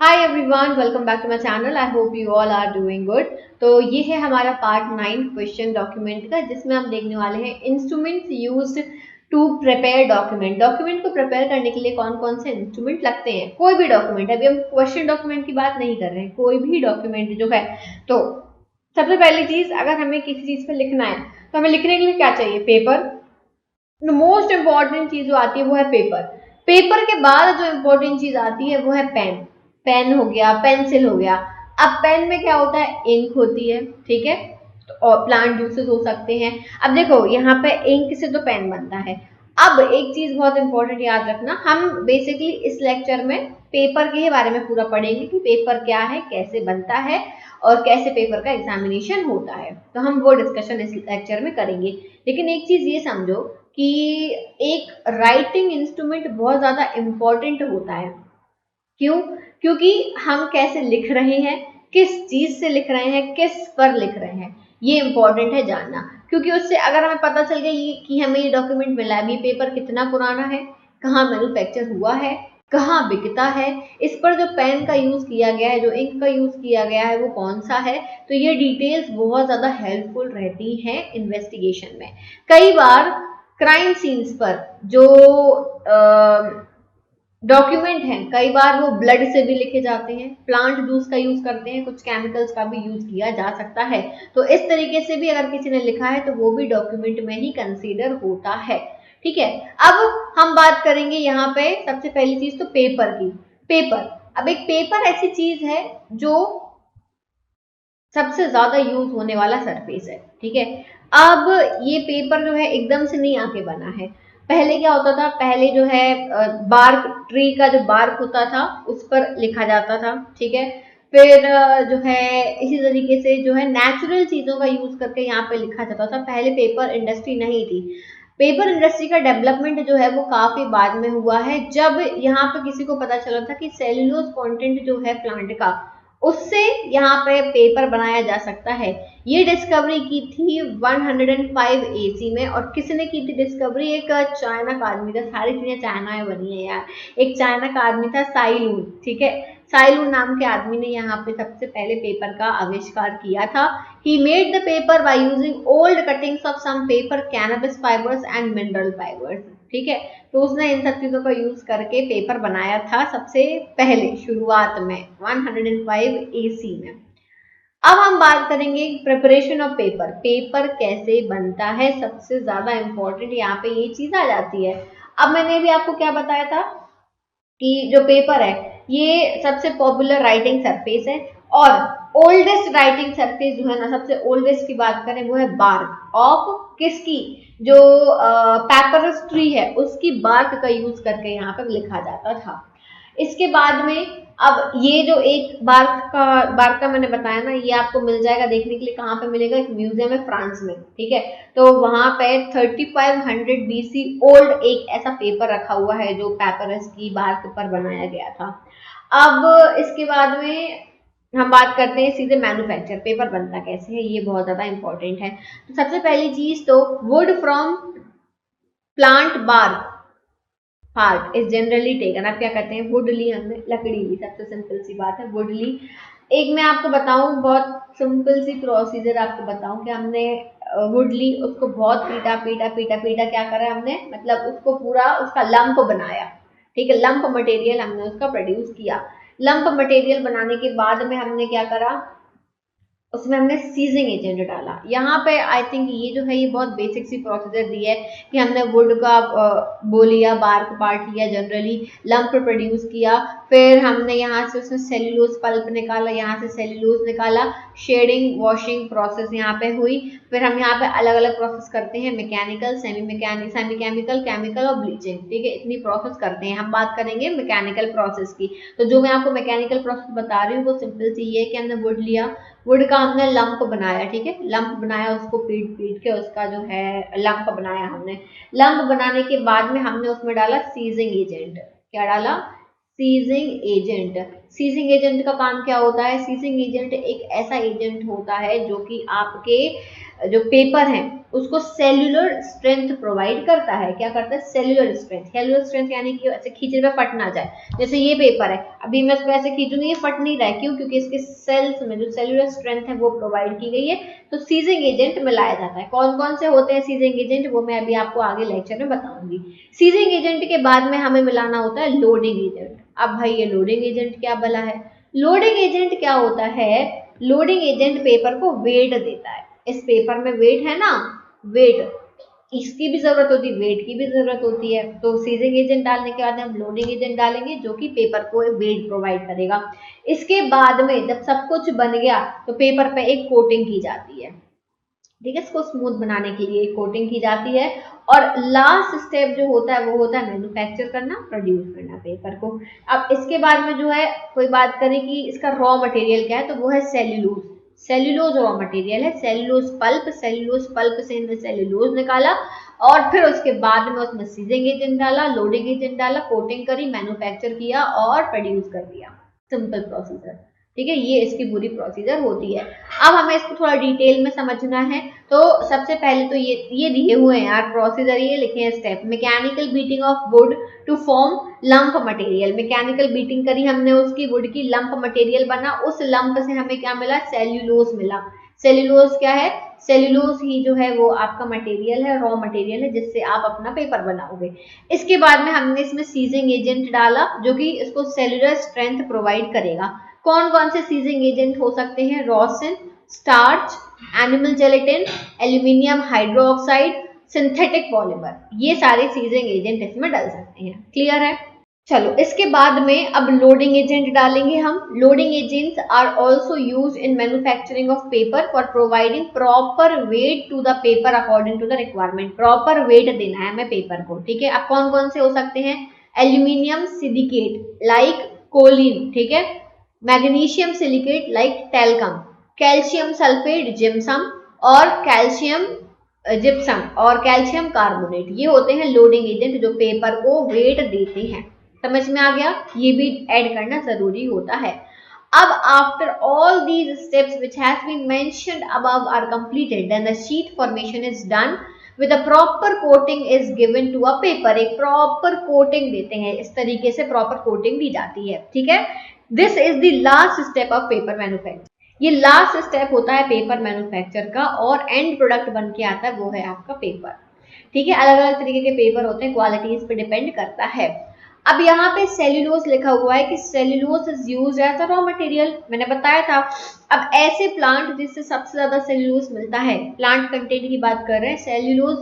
Hi everyone, welcome back to my channel. I hope you all are doing good. तो ये है हमारा part 9 question document का, जिसमें हम देखने वाले हैं instruments used to prepare document. Document को प्रिपेयर करने के लिए कौन कौन से इंस्ट्रूमेंट लगते हैं। कोई भी डॉक्यूमेंट, अभी हम क्वेश्चन डॉक्यूमेंट की बात नहीं कर रहे हैं, कोई भी डॉक्यूमेंट जो है। तो सबसे पहली चीज, अगर हमें किसी चीज पे लिखना है तो हमें लिखने के लिए क्या चाहिए? पेपर। मोस्ट इंपॉर्टेंट चीज जो आती है वो है पेपर। पेपर के बाद जो इंपॉर्टेंट चीज आती है वो है पेन। पेन हो गया, पेंसिल हो गया। अब पेन में क्या होता है? इंक होती है, ठीक है। तो और प्लांट जूसेस हो सकते हैं। अब देखो, यहाँ पे इंक से तो पेन बनता है। अब एक चीज बहुत इंपॉर्टेंट याद रखना, हम बेसिकली इस लेक्चर में पेपर के बारे में पूरा पढ़ेंगे कि पेपर क्या है, कैसे बनता है और कैसे पेपर का एग्जामिनेशन होता है। तो हम वो डिस्कशन इस लेक्चर में करेंगे। लेकिन एक चीज ये समझो कि एक राइटिंग इंस्ट्रूमेंट बहुत ज्यादा इम्पोर्टेंट होता है। क्यों? क्योंकि हम कैसे लिख रहे हैं, किस चीज से लिख रहे हैं, किस पर लिख रहे हैं, ये इंपॉर्टेंट है जानना। क्योंकि उससे अगर हमें पता चल गया कि हमें ये डॉक्यूमेंट मिला है, ये पेपर कितना पुराना है, कहाँ मैन्युफैक्चर हुआ है, कहाँ बिकता है, इस पर जो पेन का यूज किया गया है, जो इंक का यूज किया गया है वो कौन सा है, तो ये डिटेल्स बहुत ज्यादा हेल्पफुल रहती हैं इन्वेस्टिगेशन में। कई बार क्राइम सीन्स पर जो डॉक्यूमेंट हैं, कई बार वो ब्लड से भी लिखे जाते हैं, प्लांट जूस का यूज करते हैं, कुछ केमिकल्स का भी यूज किया जा सकता है। तो इस तरीके से भी अगर किसी ने लिखा है तो वो भी डॉक्यूमेंट में ही कंसीडर होता है। ठीक है। अब हम बात करेंगे यहाँ पे सबसे पहली चीज तो पेपर की। पेपर, अब एक पेपर ऐसी चीज है जो सबसे ज्यादा यूज होने वाला सरफेस है। ठीक है। अब ये पेपर जो है एकदम से नहीं आके बना है। पहले क्या होता था? पहले जो है बार्क, ट्री का जो बार्क होता था उस पर लिखा जाता था। ठीक है। फिर जो है इसी तरीके से जो है नेचुरल चीजों का यूज करके यहाँ पे लिखा जाता था। पहले पेपर इंडस्ट्री नहीं थी। पेपर इंडस्ट्री का डेवलपमेंट जो है वो काफी बाद में हुआ है, जब यहाँ पे किसी को पता चला था कि सेल्यूलोज कंटेंट जो है प्लांट का, उससे यहाँ पे पेपर बनाया जा सकता है। ये डिस्कवरी की थी 105 एसी में। और किसने की थी डिस्कवरी? एक चाइना का आदमी था। सारी चीजें चाइना में बनी है यार। एक चाइना का आदमी था, साइलून। ठीक है। साइलून नाम के आदमी ने यहाँ पे सबसे पहले पेपर का आविष्कार किया था। He made the paper by using old cuttings of some paper, cannabis fibres and mineral fibres. ठीक है। तो उसने इन सब चीजों का यूज करके पेपर बनाया था सबसे पहले शुरुआत में 105 एसी में। अब हम बात करेंगे प्रिपरेशन ऑफ पेपर। पेपर कैसे बनता है, सबसे ज्यादा इंपॉर्टेंट यहाँ पे ये चीज आ जाती है। अब मैंने भी आपको क्या बताया था कि जो पेपर है ये सबसे पॉपुलर राइटिंग सरफेस है। और ओल्डेस्ट राइटिंग सरफेस जो है ना, सबसे ओल्डेस्ट की बात करें वो है बार्क ऑफ, किसकी? जो पैपरस ट्री है उसकी बार्क का यूज करके यहाँ पर लिखा जाता था। इसके बाद में अब ये जो एक बार्क का मैंने बताया ना, ये आपको मिल जाएगा देखने के लिए। कहाँ पे मिलेगा? एक म्यूजियम है फ्रांस में। ठीक है। तो वहां पे 3500 बीसी ओल्ड एक ऐसा पेपर रखा हुआ है जो पेपरस की बार्क पर बनाया गया था। अब इसके बाद में हम बात करते हैं सीधे मैन्युफैक्चर, पेपर बनता कैसे है, ये बहुत ज्यादा इंपॉर्टेंट है। तो सबसे पहली चीज तो wood from plant bark part is generally taken. आप क्या करते हैं? वुड ली हमने, लकड़ी ली, सबसे सिंपल सी बात है, वुड ली। एक मैं आपको बताऊं, बहुत सिंपल सी प्रोसीजर आपको बताऊं कि हमने वुड ली, उसको बहुत पीटा पीटा पीटा पीटा, क्या करा हमने, मतलब उसको पूरा उसका लंप बनाया। ठीक है। लंप मटेरियल हमने उसका प्रोड्यूस किया। लंप मटेरियल बनाने के बाद में हमने क्या करा? उसमें हमने सीजिंग एजेंट डाला। यहाँ पे आई थिंक ये जो है ये बहुत बेसिक सी प्रोसीजर दी है कि हमने वुड का वो लिया, बार्क पार्ट लिया, जनरली लंप प्रोड्यूस किया। फिर हमने यहाँ से उसमें सेल्यूलोज पल्प निकाला, यहाँ से सेल्यूलोज निकाला, शेडिंग वॉशिंग प्रोसेस यहाँ पे हुई। फिर हम यहाँ पे अलग अलग प्रोसेस करते हैं, मैकेनिकल, सेमी केमिकल, केमिकल और ब्लीचिंग। ठीक है। इतनी प्रोसेस करते हैं। हम बात करेंगे मैकेनिकल प्रोसेस की। तो जो मैं आपको मैकेनिकल प्रोसेस बता रही हूँ वो सिंपल सी है कि हमने वुड लिया, वुड का हमने लंप बनाया। ठीक है। लंप बनाया, उसको पीट पीट के उसका जो है लंप बनाया हमने। लंप बनाने के बाद में हमने उसमें डाला सीजिंग एजेंट। क्या डाला? Seizing agent. सीजिंग एजेंट का काम क्या होता है? सीजिंग एजेंट एक ऐसा एजेंट होता है जो कि आपके जो पेपर है उसको सेल्यूलर स्ट्रेंथ प्रोवाइड करता है। क्या करता है? Cellular strength. सेल्यूलर स्ट्रेंथ यानी कि ऐसे खींचने पे फट ना जाए। जैसे ये पेपर है, अभी मैं इसको ऐसे खींचूंगी, ये फट नहीं रहा है। क्यों? क्योंकि इसके सेल्स में जो सेल्यूलर स्ट्रेंथ है वो प्रोवाइड की गई है। तो सीजिंग एजेंट मिलाया जाता है। कौन कौन से होते हैं सीजिंग एजेंट, वो मैं अभी आपको आगे लेक्चर में बताऊंगी। सीजिंग एजेंट के बाद में हमें मिलाना होता है लोडिंग एजेंट। अब भाई ये लोडिंग एजेंट क्या भला है? लोडिंग एजेंट क्या होता है? लोडिंग एजेंट पेपर को वेट देता है। इस पेपर में वेट है ना, वेट, इसकी भी जरूरत होती है, वेट की भी जरूरत होती है। तो सीजिंग एजेंट डालने के बाद हम लोडिंग एजेंट डालेंगे जो कि पेपर को वेट प्रोवाइड करेगा। इसके बाद में जब सब कुछ बन गया तो पेपर पे एक कोटिंग की जाती है। ठीक है, इसको स्मूथ बनाने के लिए कोटिंग की जाती है। और लास्ट स्टेप जो होता है वो होता है मैन्युफैक्चर करना, प्रोड्यूस करना पेपर को। अब इसके बाद में जो है कोई बात करें कि इसका रॉ मटेरियल क्या है, तो वो है सेल्यूलोज। सेल्यूलोज रॉ मटेरियल है। सेल्यूलोज पल्प, सेल्यूलोज पल्प से हमने सेल्यूलोज निकाला और फिर उसके बाद में उसमें सीजिंग एजेंट डाला, लोडिंग एजेंट डाला, कोटिंग करी, मैन्युफैक्चर किया और प्रोड्यूस कर दिया। Simple procedure. ठीक है, ये इसकी पूरी प्रोसीजर होती है। अब हमें इसको थोड़ा डिटेल में समझना है। तो सबसे पहले तो ये दिए हुए हैं यार प्रोसीजर, ये लिखे हैं step. Mechanical beating of wood to form lump material. Mechanical beating करी हमने उसकी, वुड की, लंप मटेरियल बना। उस लंप से हमें क्या मिला? सेल्यूलोज मिला। सेल्यूलोज क्या है? सेल्यूलोज ही जो है वो आपका मटेरियल है, रॉ मटेरियल है जिससे आप अपना पेपर बनाओगे। इसके बाद में हमने इसमें सीजिंग एजेंट डाला जो कि इसको सेल्यूलर स्ट्रेंथ प्रोवाइड करेगा। कौन कौन से सीजिंग एजेंट हो सकते हैं? Rosin, starch, animal gelatin, aluminium hydroxide, synthetic polymer, ये सारे सीजिंग एजेंट इसमें डाल सकते हैं। क्लियर है? चलो इसके बाद में अब लोडिंग एजेंट डालेंगे हम। Loading agents are also used in manufacturing of paper for providing proper weight to the paper according to the requirement. Proper weight देना है हमें पेपर को। ठीक है, अब कौन कौन से हो सकते हैं? एल्यूमिनियम सिलिकेट लाइक कोलिन, ठीक है, magnesium silicate like talcum, calcium sulphate gypsum और कैल्शियम जिप्सम और कैल्शियम कार्बोनेट, ये होते हैं लोडिंग एजेंट जो पेपर को वेट देते हैं। समझ में आ गया? ये भी ऐड करना जरूरी होता है। अब after all these steps which has been mentioned above are completed, then the sheet formation is done with a proper coating is given to a paper। एक proper coating देते हैं, इस तरीके से proper coating दी जाती है। ठीक है, this is the last step of paper manufacture। ये लास्ट स्टेप होता है पेपर मैन्युफैक्चर का और एंड प्रोडक्ट बन के आता है वो है आपका पेपर। ठीक है, अलग अलग तरीके के पेपर होते हैं, क्वालिटी इस पे डिपेंड करता है। अब यहाँ पे सेल्यूलोज लिखा हुआ है कि cellulose is used as a raw material, मैंने बताया था। अब ऐसे प्लांट जिससे सबसे ज्यादा सेल्यूलोज मिलता है, प्लांट कंटेंट की बात कर रहे हैं, सेल्यूलोज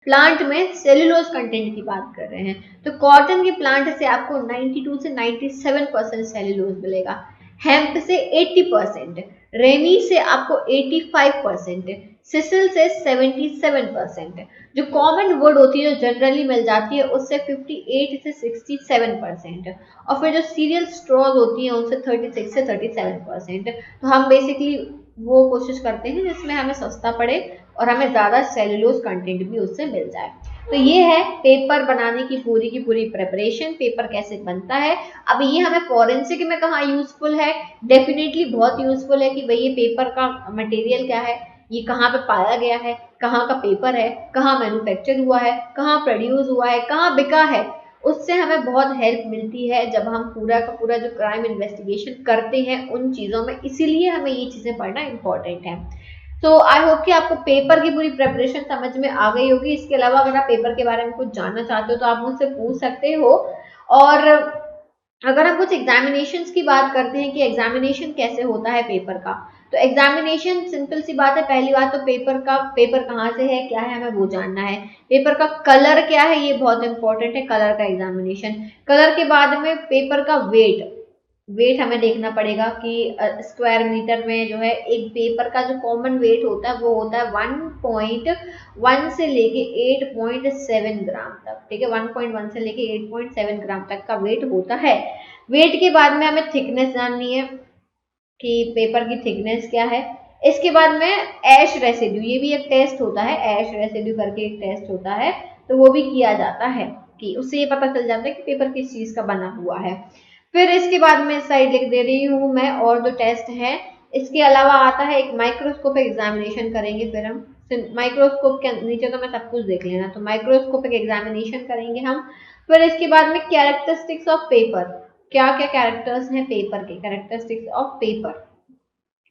प्लांट में सेल्यूलोज कंटेंट की बात कर रहे हैं, तो कॉटन के प्लांट से आपको 92 से 97% सेल्यूलोज मिलेगा, हेम्प से 80%, रेमी से आपको 85%, सिसिल से 77%, जो कॉमन वुड होती है जो जनरली मिल जाती है उससे 58 से 67%, और फिर जो सीरियल स्ट्रॉज होती हैं उनसे 36 से 37%। तो हम बेसिकली वो कोशिश करते हैं जिसमें हमें सस्ता पड़े और हमें ज़्यादा सेल्यूलोज कंटेंट भी उससे मिल जाए। तो ये है पेपर बनाने की पूरी प्रेपरेशन, पेपर कैसे बनता है। अब ये हमें फॉरेंसिक में कहाँ यूजफुल है? डेफिनेटली बहुत यूजफुल है कि भाई ये पेपर का मटेरियल क्या है, ये कहाँ पे पाया गया है, कहाँ का पेपर है, कहाँ मैन्युफैक्चर हुआ है, कहाँ प्रोड्यूस हुआ है, कहाँ बिका है, उससे हमें बहुत हेल्प मिलती है जब हम पूरा का पूरा जो क्राइम इन्वेस्टिगेशन करते हैं उन चीज़ों में। इसीलिए हमें ये चीज़ें पढ़ना इंपॉर्टेंट है। तो आई होप कि आपको पेपर की पूरी प्रेपरेशन समझ में आ गई होगी। इसके अलावा अगर आप पेपर के बारे में कुछ जानना चाहते हो तो आप मुझसे पूछ सकते हो। और अगर हम कुछ एग्जामिनेशंस की बात करते हैं कि एग्जामिनेशन कैसे होता है पेपर का, तो एग्जामिनेशन सिंपल सी बात है। पहली बात तो पेपर कहाँ से है, क्या है, हमें वो जानना है। पेपर का कलर क्या है, ये बहुत इंपॉर्टेंट है, कलर का एग्जामिनेशन। कलर के बाद में पेपर का वेट हमें देखना पड़ेगा कि स्क्वायर मीटर में जो है एक पेपर का जो कॉमन वेट होता है वो होता है 1.1 से लेके 8.7 ग्राम तक। ठीक है, 1.1 से लेके 8.7 ग्राम तक का वेट होता है। वेट के बाद में हमें थिकनेस जाननी है कि पेपर की थिकनेस क्या है। इसके बाद में ऐश रेसिड्यू, ये भी एक टेस्ट होता है, ऐश रेसिड्यू करके एक टेस्ट होता है, तो वो भी किया जाता है कि उससे ये पता चल जाता है कि पेपर किस चीज का बना हुआ है। फिर इसके बाद में साइड लिख दे रही हूँ मैं और जो टेस्ट है। इसके अलावा आता है एक माइक्रोस्कोप एग्जामिनेशन करेंगे फिर हम। माइक्रोस्कोप के नीचे तो मैं सब कुछ देख लेना, तो माइक्रोस्कोपिक एग्जामिनेशन करेंगे हम। फिर इसके बाद में कैरेक्टरिस्टिक्स ऑफ पेपर, क्या क्या कैरेक्टर्स हैं पेपर के, कैरेक्टरिस्टिक्स ऑफ पेपर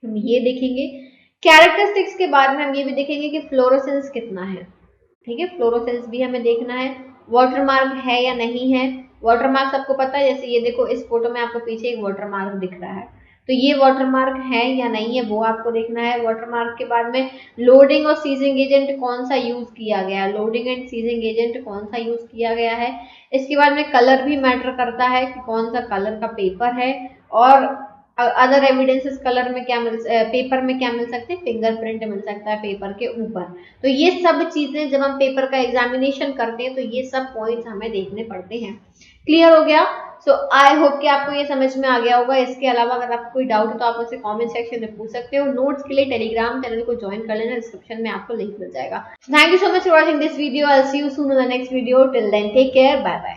हम ये देखेंगे। कैरेक्टरिस्टिक्स के बाद में हम ये भी देखेंगे कि फ्लोरोसेंस कितना है, ठीक है, फ्लोरोसेंस भी हमें देखना है, वाटरमार्क है या नहीं है। वाटरमार्क सबको पता है, जैसे ये देखो इस फोटो में आपको पीछे एक वाटरमार्क दिख रहा है, तो ये वाटरमार्क है या नहीं है वो आपको देखना है। वाटरमार्क के बाद में लोडिंग और सीजिंग एजेंट कौन सा यूज किया गया है, लोडिंग एंड सीजिंग एजेंट कौन सा यूज किया गया है। इसके बाद में कलर भी मैटर करता है कि कौन सा कलर का पेपर है, और अदर एविडेंसेस कलर में क्या पेपर में क्या मिल सकते हैं, फिंगरप्रिंट मिल सकता है पेपर के ऊपर। तो ये सब चीजें जब हम पेपर का एग्जामिनेशन करते हैं तो ये सब पॉइंट्स हमें देखने पड़ते हैं। क्लियर हो गया? सो आई होप कि आपको ये समझ में आ गया होगा। इसके अलावा अगर आपको कोई डाउट है तो आप मुझसे कमेंट सेक्शन में पूछ सकते हो। नोट्स के लिए टेलीग्राम चैनल को ज्वाइन कर लेना, डिस्क्रिप्शन में आपको लिंक मिल जाएगा। Thank you so much for watching this video. I will see you soon in the next video. Till then take care, bye bye.